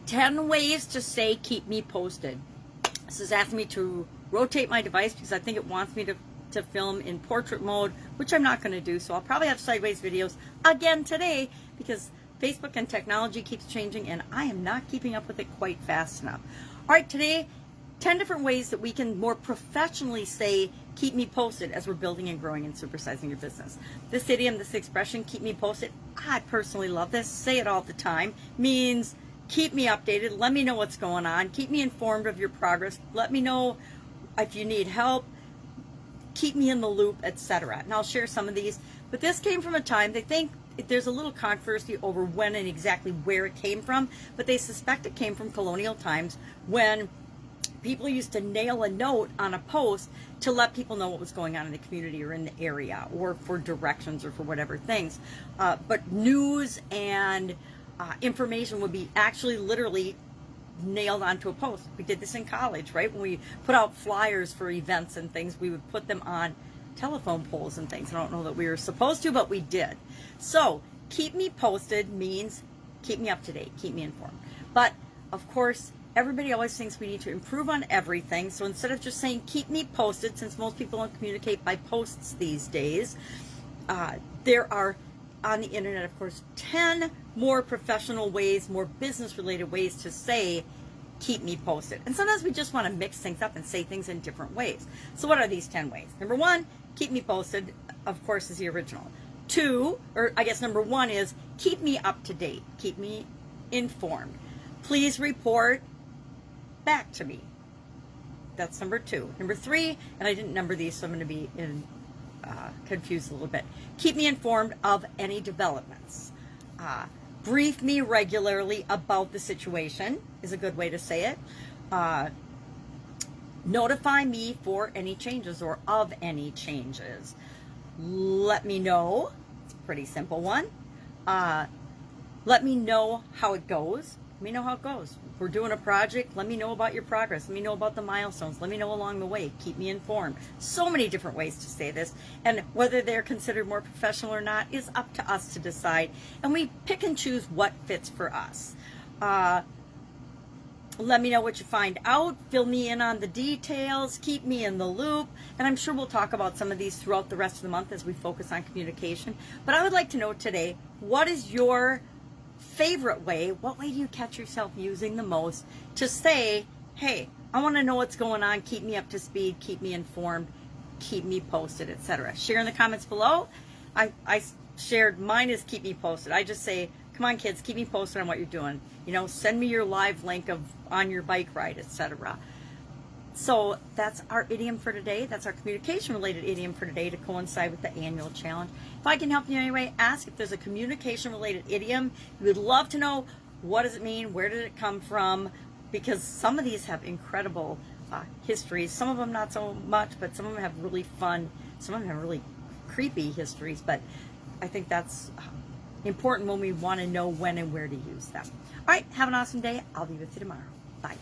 10 ways to say keep me posted. This is asking me to rotate my device because I think it wants me to film in portrait mode, which I'm not going to do. So I'll probably have sideways videos again today because Facebook and technology keeps changing and I am not keeping up with it quite fast enough. All right, today, 10 different ways that we can more professionally say keep me posted as we're building and growing and supersizing your business. This idiom, this expression, keep me posted, I personally love this. Say it all the time. Means keep me updated. Let me know what's going on. Keep me informed of your progress. Let me know if you need help. Keep me in the loop, etc. And I'll share some of these. But this came from a time, they think there's a little controversy over when and exactly where it came from, but they suspect it came from colonial times when people used to nail a note on a post to let people know what was going on in the community or in the area or for directions or for whatever things. But news and information would be actually literally nailed onto a post. We did this in college, right? When we put out flyers for events and things, we would put them on telephone poles and things. I don't know that we were supposed to, but we did. So keep me posted means keep me up to date, keep me informed. But of course, everybody always thinks we need to improve on everything. So instead of just saying keep me posted, since most people don't communicate by posts these days, there are on the internet, of course, 10 more professional ways, more business-related ways to say keep me posted. And sometimes we just want to mix things up and say things in different ways. So what are these 10 ways? Number one, keep me posted, of course, is the original. Two, or I guess number one is keep me up to date, keep me informed. Please report back to me. That's number two. Number three, and I didn't number these, so I'm going to be confused a little bit. Keep me informed of any developments. Brief me regularly about the situation is a good way to say it. Notify me for any changes or of any changes. Let me know. It's a pretty simple one. Let me know how it goes. Let me know how it goes. If we're doing a project, let me know about your progress. Let me know about the milestones. Let me know along the way. Keep me informed. So many different ways to say this. And whether they're considered more professional or not is up to us to decide. And we pick and choose what fits for us. Let me know what you find out. Fill me in on the details. Keep me in the loop. And I'm sure we'll talk about some of these throughout the rest of the month as we focus on communication. But I would like to know today, what is your favorite way? What way do you catch yourself using the most to say, hey, I want to know what's going on. Keep me up to speed. Keep me informed. Keep me posted, etc. Share in the comments below. I shared mine is keep me posted. I just say, come on, kids, keep me posted on what you're doing. You know, send me your live link of on your bike ride, etc. So that's our idiom for today. That's our communication-related idiom for today to coincide with the annual challenge. If I can help you in any way, ask if there's a communication-related idiom. We would love to know, what does it mean? Where did it come from? Because some of these have incredible histories. Some of them not so much, but some of them have really fun. Some of them have really creepy histories. But I think that's important when we want to know when and where to use them. All right, have an awesome day. I'll be with you tomorrow. Bye.